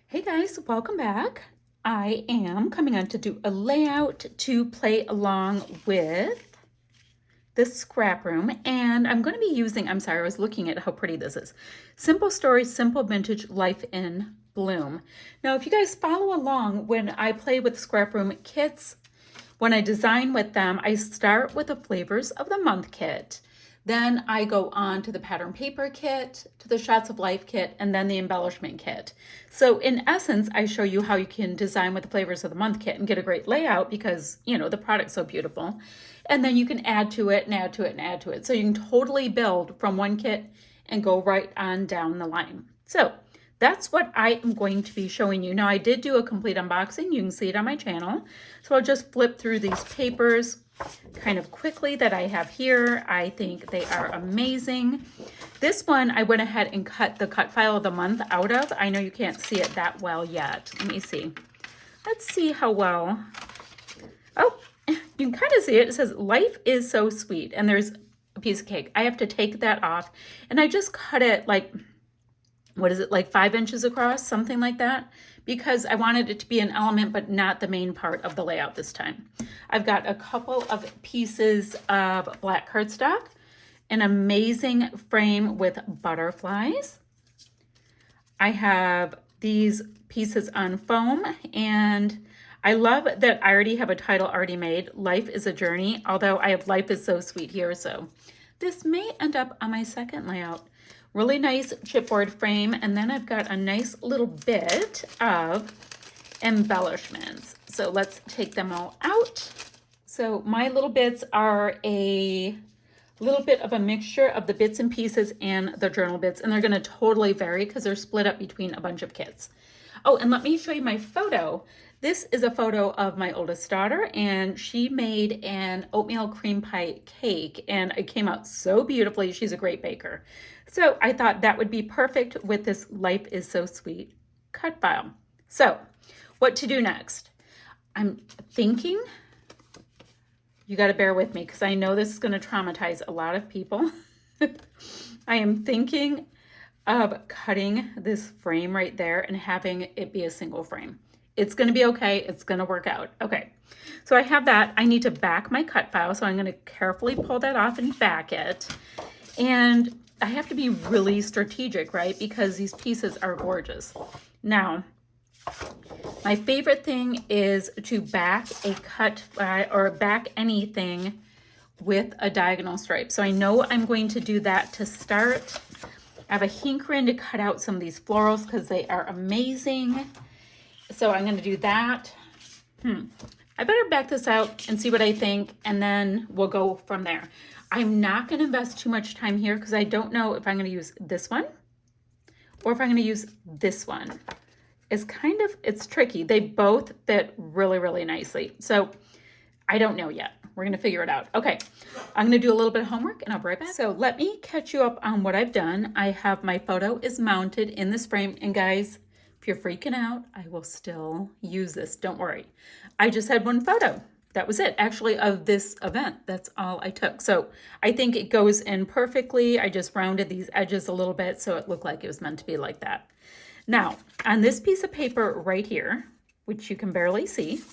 Hey guys, welcome back. I am coming on to do a layout to play along with the scrap room, and I'm going to be using, I'm sorry, I was looking at how pretty this is. Simple Stories, Simple Vintage Life in Bloom. Now, if you guys follow along when I play with scrap room kits, when I design with them, I start with the Flavors of the Month kit. Then I go on to the pattern paper kit, to the Shots of Life kit, and then the embellishment kit. So in essence, I show you how you can design with the Flavors of the Month kit and get a great layout because, you know, the product's so beautiful. And then you can add to it and add to it and add to it. So you can totally build from one kit and go right on down the line. So that's what I am going to be showing you. Now, I did do a complete unboxing. You can see it on my channel. So I'll just flip through these papers kind of quickly that I have here. I think they are amazing. This one I went ahead and cut the cut file of the month out of. I know you can't see it that well yet. Let me see. Let's see how well. Oh, you can kind of see it. It says, "Life is so sweet." And there's a piece of cake. I have to take that off. And I just cut it like, what is it, like 5 inches across, something like that, because I wanted it to be an element, but not the main part of the layout this time. I've got a couple of pieces of black cardstock, an amazing frame with butterflies. I have these pieces on foam, and I love that I already have a title already made, Life is a Journey, although I have Life is So Sweet here, so this may end up on my second layout. Really nice chipboard frame, and then I've got a nice little bit of embellishments. So let's take them all out. So my little bits are a little bit of a mixture of the bits and pieces and the journal bits, and they're going to totally vary because they're split up between a bunch of kits. Oh, and let me show you my photo. This is a photo of my oldest daughter, and she made an oatmeal cream pie cake, and it came out so beautifully. She's a great baker. So I thought that would be perfect with this Life is So Sweet cut file. So what to do next? I'm thinking, you got to bear with me because I know this is going to traumatize a lot of people. I am thinking of cutting this frame right there and having it be a single frame. It's going to be okay. It's going to work out. Okay, so I have that. I need to back my cut file, so I'm going to carefully pull that off and back it. And I have to be really strategic, right? Because these pieces are gorgeous. Now, my favorite thing is to back a cut or back anything with a diagonal stripe. So I know I'm going to do that to start. I have a hankering to cut out some of these florals because they are amazing. So I'm going to do that. I better back this out and see what I think, and then we'll go from there. I'm not going to invest too much time here because I don't know if I'm going to use this one or if I'm going to use this one. It's tricky. They both fit really, really nicely. So I don't know yet. We're going to figure it out. Okay, I'm going to do a little bit of homework and I'll be right back. So let me catch you up on what I've done. I have my photo is mounted in this frame, and guys, if you're freaking out, I will still use this. Don't worry. I just had one photo. That was it, actually, of this event. That's all I took. So I think it goes in perfectly. I just rounded these edges a little bit so it looked like it was meant to be like that. Now, on this piece of paper right here, which you can barely see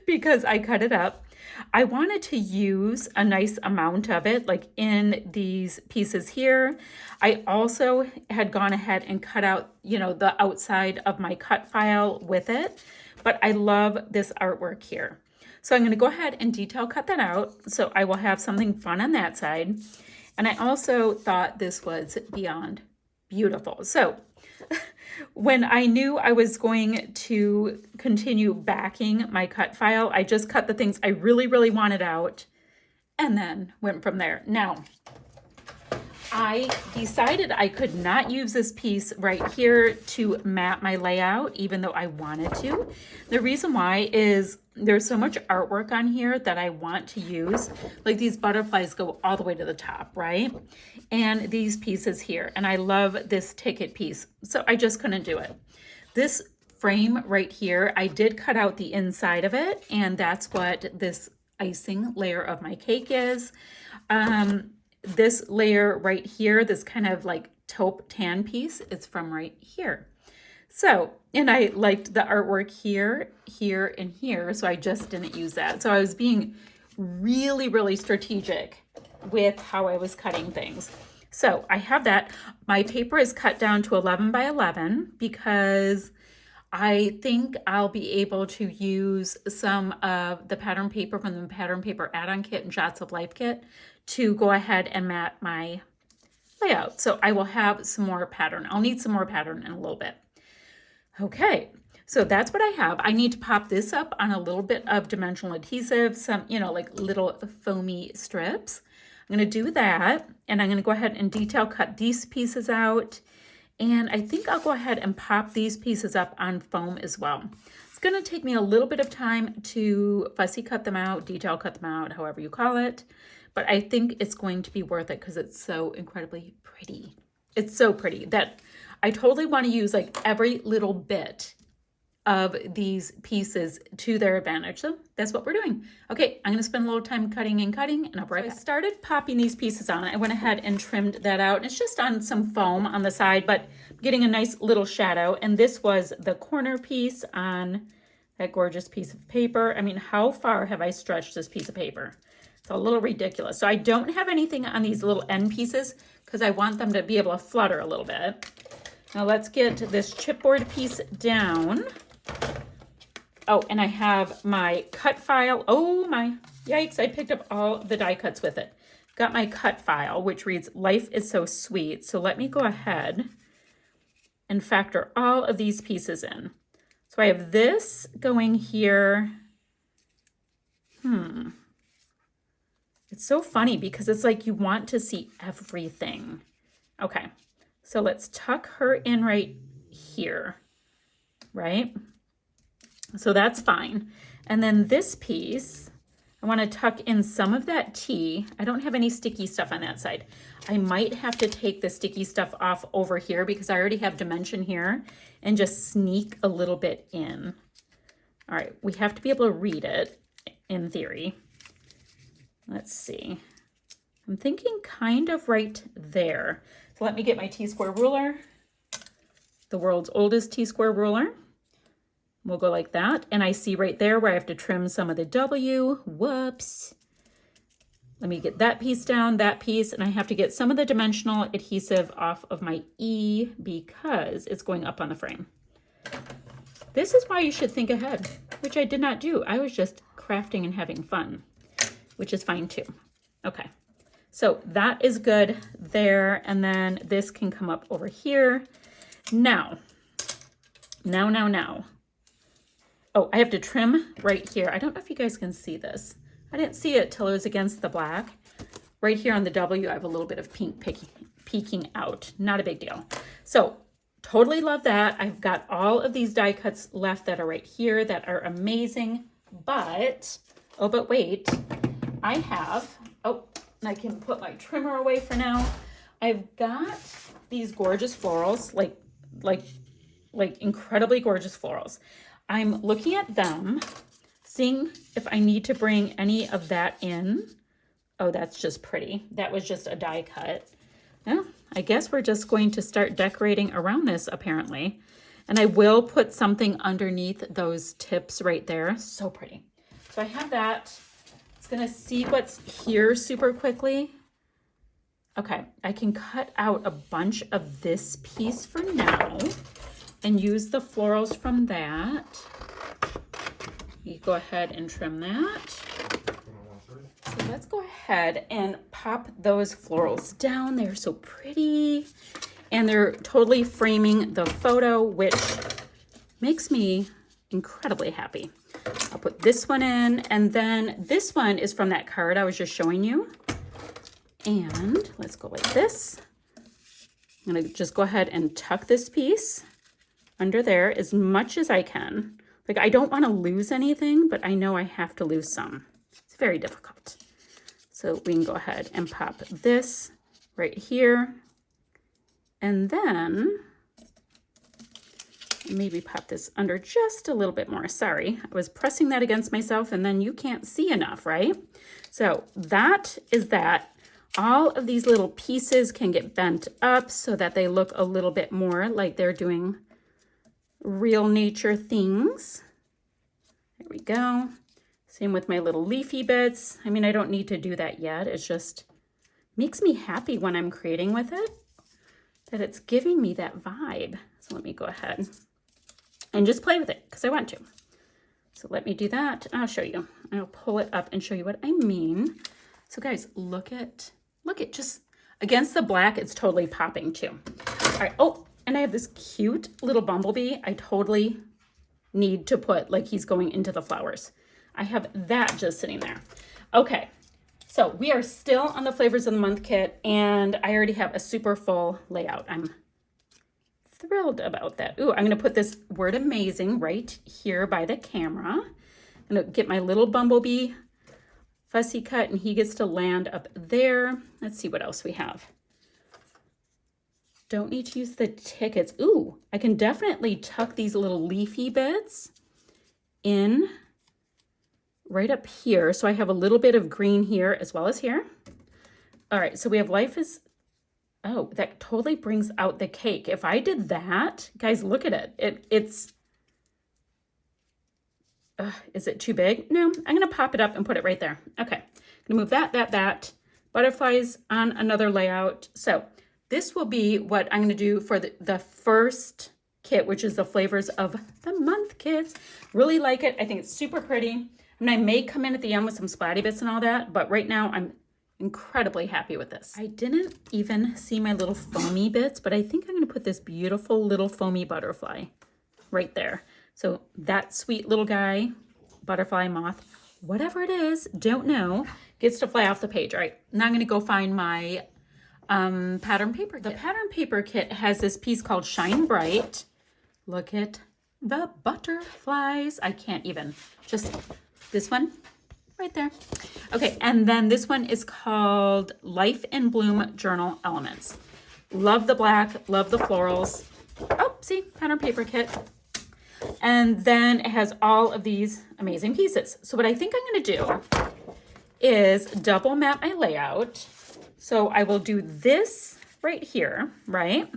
because I cut it up, I wanted to use a nice amount of it, like in these pieces here. I also had gone ahead and cut out, you know, the outside of my cut file with it, but I love this artwork here. So I'm going to go ahead and detail cut that out, so I will have something fun on that side. And I also thought this was beyond beautiful. So when I knew I was going to continue backing my cut file, I just cut the things I really, really wanted out and then went from there. Now, I decided I could not use this piece right here to map my layout, even though I wanted to. The reason why is there's so much artwork on here that I want to use. Like these butterflies go all the way to the top, right? And these pieces here. And I love this ticket piece. So I just couldn't do it. This frame right here, I did cut out the inside of it. And that's what this icing layer of my cake is. This layer right here, this kind of like taupe tan piece, it's from right here. So, and I liked the artwork here, here, and here, so I just didn't use that. So I was being really, really strategic with how I was cutting things. So I have that. My paper is cut down to 11 by 11 because I think I'll be able to use some of the pattern paper from the pattern paper add-on kit and Shots of Life kit to go ahead and mat my layout. So I will have some more pattern. I'll need some more pattern in a little bit. Okay, so that's what I have. I need to pop this up on a little bit of dimensional adhesive, some, like little foamy strips. I'm gonna do that, and I'm gonna go ahead and detail cut these pieces out. And I think I'll go ahead and pop these pieces up on foam as well. It's gonna take me a little bit of time to fussy cut them out, detail cut them out, however you call it. But I think it's going to be worth it because it's so incredibly pretty. It's so pretty that I totally want to use like every little bit of these pieces to their advantage. So that's what we're doing. Okay, I'm gonna spend a little time cutting, and I'll be right back. I started popping these pieces on. I went ahead and trimmed that out. And it's just on some foam on the side, but getting a nice little shadow. And this was the corner piece on that gorgeous piece of paper. I mean, how far have I stretched this piece of paper? It's a little ridiculous. So I don't have anything on these little end pieces because I want them to be able to flutter a little bit. Now let's get this chipboard piece down. Oh, and I have my Cutfile. Oh my, yikes, I picked up all the die cuts with it. Got my Cutfile, which reads, "Life is so sweet." So let me go ahead and factor all of these pieces in. So I have this going here. It's so funny because it's like you want to see everything. Okay, so let's tuck her in right here, right? So that's fine. And then this piece, I want to tuck in some of that tea. I don't have any sticky stuff on that side. I might have to take the sticky stuff off over here because I already have dimension here and just sneak a little bit in. All right, we have to be able to read it in theory. Let's see. I'm thinking kind of right there. So let me get my T-square ruler, the world's oldest T-square ruler. We'll go like that. And I see right there where I have to trim some of the W. Whoops. Let me get that piece down, that piece, and I have to get some of the dimensional adhesive off of my E because it's going up on the frame. This is why you should think ahead, which I did not do. I was just crafting and having fun, which is fine too. Okay, so that is good there. And then this can come up over here. Now. Oh, I have to trim right here. I don't know if you guys can see this. I didn't see it till it was against the black. Right here on the W, I have a little bit of pink peeking out. Not a big deal. So totally love that. I've got all of these die cuts left that are right here that are amazing. But, oh, but wait, I have, oh, I can put my trimmer away for now. I've got these gorgeous florals, like incredibly gorgeous florals. I'm looking at them, seeing if I need to bring any of that in. Oh, that's just pretty. That was just a die cut. Yeah, I guess we're just going to start decorating around this apparently. And I will put something underneath those tips right there. So pretty. So I have that. It's gonna see what's here super quickly. Okay, I can cut out a bunch of this piece for now and use the florals from that. You go ahead and trim that. So let's go ahead and pop those florals down. They're so pretty. And they're totally framing the photo, which makes me incredibly happy. I'll put this one in, and then this one is from that card I was just showing you. And let's go like this. I'm gonna just go ahead and tuck this piece under there as much as I can. Like, I don't want to lose anything, but I know I have to lose some. It's very difficult. So we can go ahead and pop this right here. And then maybe pop this under just a little bit more. Sorry, I was pressing that against myself and then you can't see enough, right? So that is that. All of these little pieces can get bent up so that they look a little bit more like they're doing real nature things. There we go. Same with my little leafy bits. I mean, I don't need to do that yet. It's just makes me happy when I'm creating with it, that it's giving me that vibe. So let me go ahead and just play with it because I want to. So let me do that. I'll show you. I'll pull it up and show you what I mean. So guys, look at just against the black, it's totally popping too. All right, oh, and I have this cute little bumblebee. I totally need to put, like, he's going into the flowers. I have that just sitting there. Okay, so we are still on the Flavors of the Month kit, and I already have a super full layout. I'm thrilled about that. Ooh, I'm gonna put this word amazing right here by the camera. I'm gonna get my little bumblebee fussy cut, and he gets to land up there. Let's see what else we have. Don't need to use the tickets. Ooh, I can definitely tuck these little leafy bits in right up here. So I have a little bit of green here as well as here. All right, so we have life is, oh, that totally brings out the cake. If I did that, guys, look at it. Is it too big? No, I'm gonna pop it up and put it right there. Okay, I'm gonna move that. Butterflies on another layout. So this will be what I'm gonna do for the first kit, which is the Flavors of the Month kits. Really like it. I think it's super pretty. And I may come in at the end with some splatty bits and all that, but right now I'm incredibly happy with this. I didn't even see my little foamy bits, but I think I'm gonna put this beautiful little foamy butterfly right there. So that sweet little guy, butterfly, moth, whatever it is, don't know, gets to fly off the page. All right, now I'm gonna go find my pattern paper kit. The pattern paper kit has this piece called Shine Bright. Look at the butterflies. I can't even, just this one right there. Okay, and then this one is called Life in Bloom Journal Elements. Love the black, love the florals. Oh, see, pattern paper kit. And then it has all of these amazing pieces. So what I think I'm gonna do is double map my layout. So I will do this right here, right?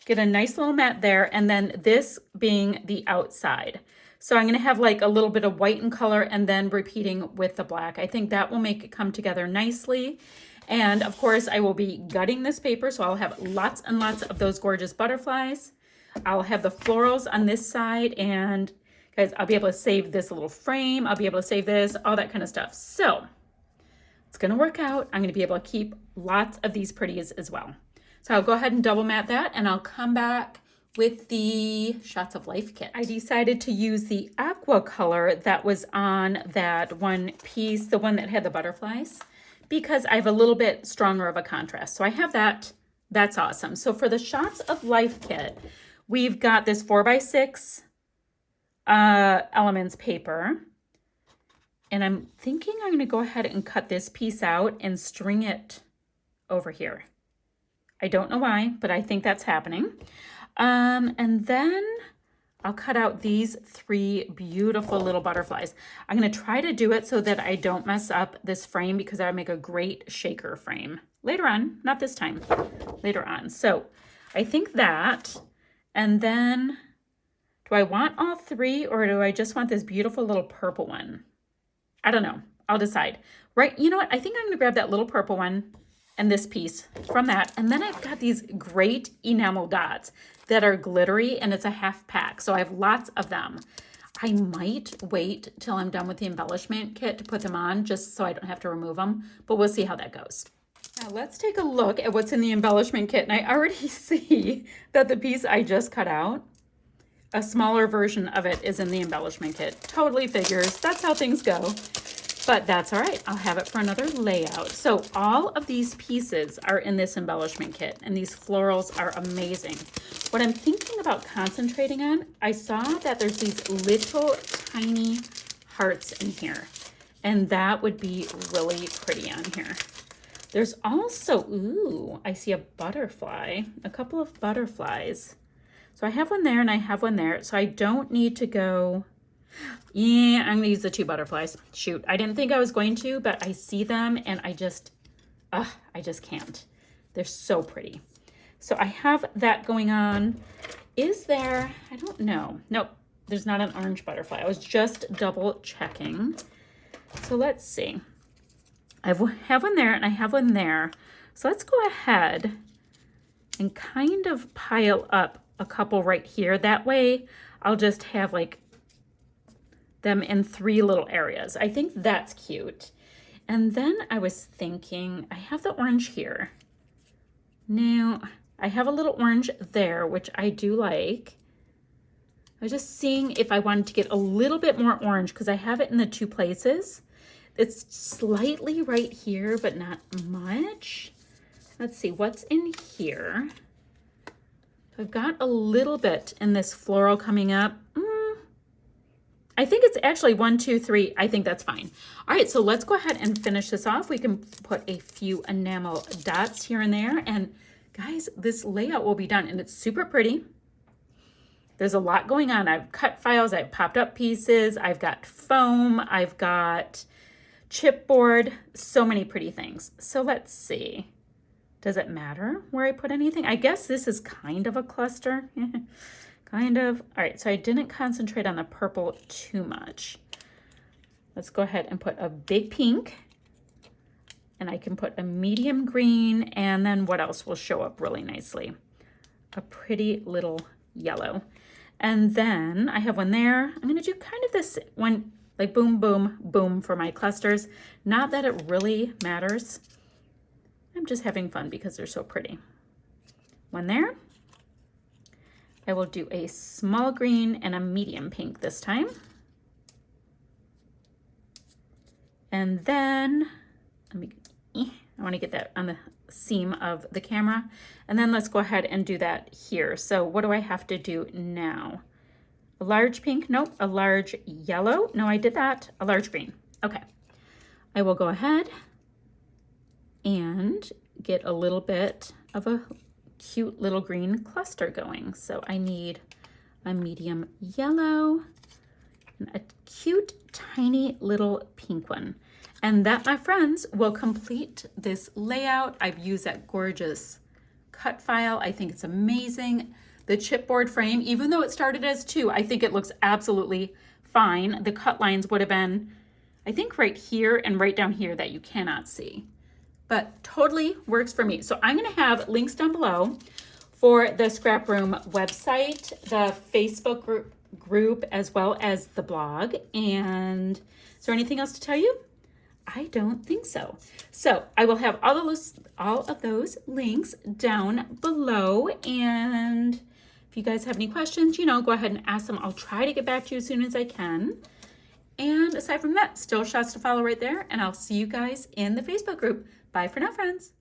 Get a nice little mat there, and then this being the outside. So I'm gonna have like a little bit of white in color and then repeating with the black. I think that will make it come together nicely. And of course I will be gutting this paper, so I'll have lots and lots of those gorgeous butterflies. I'll have the florals on this side, and guys, I'll be able to save this little frame. I'll be able to save this, all that kind of stuff. So it's gonna work out. I'm gonna be able to keep lots of these pretties as well. So I'll go ahead and double mat that, and I'll come back with the Shots of Life kit. I decided to use the aqua color that was on that one piece, the one that had the butterflies, because I have a little bit stronger of a contrast. So I have that. That's awesome. So for the Shots of Life kit, we've got this 4x6 elements paper. And I'm thinking I'm gonna go ahead and cut this piece out and string it over here. I don't know why, but I think that's happening. And then I'll cut out these 3 beautiful little butterflies. I'm gonna try to do it so that I don't mess up this frame, because I would make a great shaker frame later on, not this time, later on. So I think that, and then do I want all 3 or do I just want this beautiful little purple one? I don't know, I'll decide. Right, you know what, I think I'm gonna grab that little purple one and this piece from that. And then I've got these great enamel dots that are glittery, and it's a half pack. So I have lots of them. I might wait till I'm done with the embellishment kit to put them on, just so I don't have to remove them, but we'll see how that goes. Now let's take a look at what's in the embellishment kit. And I already see that the piece I just cut out, a smaller version of it is in the embellishment kit. Totally figures, that's how things go. But that's all right, I'll have it for another layout. So all of these pieces are in this embellishment kit, and these florals are amazing. What I'm thinking about concentrating on, I saw that there's these little tiny hearts in here, and that would be really pretty on here. There's also, ooh, I see a butterfly, a couple of butterflies. So I have one there and I have one there, so I don't need to go. Yeah, I'm gonna use the 2 butterflies. Shoot, I didn't think I was going to, but I see them and I just can't. They're so pretty. So I have that going on. Is there, I don't know. Nope, there's not an orange butterfly. I was just double checking. So let's see. I have one there and I have one there. So let's go ahead and kind of pile up a couple right here. That way I'll just have like them in 3 little areas. I think that's cute. And then I was thinking, I have the orange here. Now, I have a little orange there, which I do like. I was just seeing if I wanted to get a little bit more orange because I have it in the 2 places. It's slightly right here, but not much. Let's see, what's in here? I've got a little bit in this floral coming up. I think it's actually 1, 2, 3. I think that's fine. All right, so let's go ahead and finish this off. We can put a few enamel dots here and there. And guys, this layout will be done and it's super pretty. There's a lot going on. I've cut files, I've popped up pieces, I've got foam, I've got chipboard, so many pretty things. So let's see. Does it matter where I put anything? I guess this is kind of a cluster. Kind of. All right, so I didn't concentrate on the purple too much. Let's go ahead and put a big pink. And I can put a medium green. And then what else will show up really nicely? A pretty little yellow. And then I have one there. I'm going to do kind of this one, like boom, boom, boom for my clusters. Not that it really matters. I'm just having fun because they're so pretty. One there. I will do a small green and a medium pink this time. And then, I want to get that on the seam of the camera. And then let's go ahead and do that here. So what do I have to do now? A large pink? Nope. A large yellow? No, I did that. A large green. Okay. I will go ahead and get a little bit of a cute little green cluster going. So I need a medium yellow and a cute tiny little pink one. And that, my friends, will complete this layout. I've used that gorgeous Cutfile. I think it's amazing. The chipboard frame, even though it started as 2, I think it looks absolutely fine. The cut lines would have been, I think, right here and right down here that you cannot see. But totally works for me. So I'm going to have links down below for the ScrapRoom website, the Facebook group, as well as the blog. And is there anything else to tell you? I don't think so. So I will have all of those links down below. And if you guys have any questions, go ahead and ask them. I'll try to get back to you as soon as I can. And aside from that, still shots to follow right there. And I'll see you guys in the Facebook group. Bye for now, friends.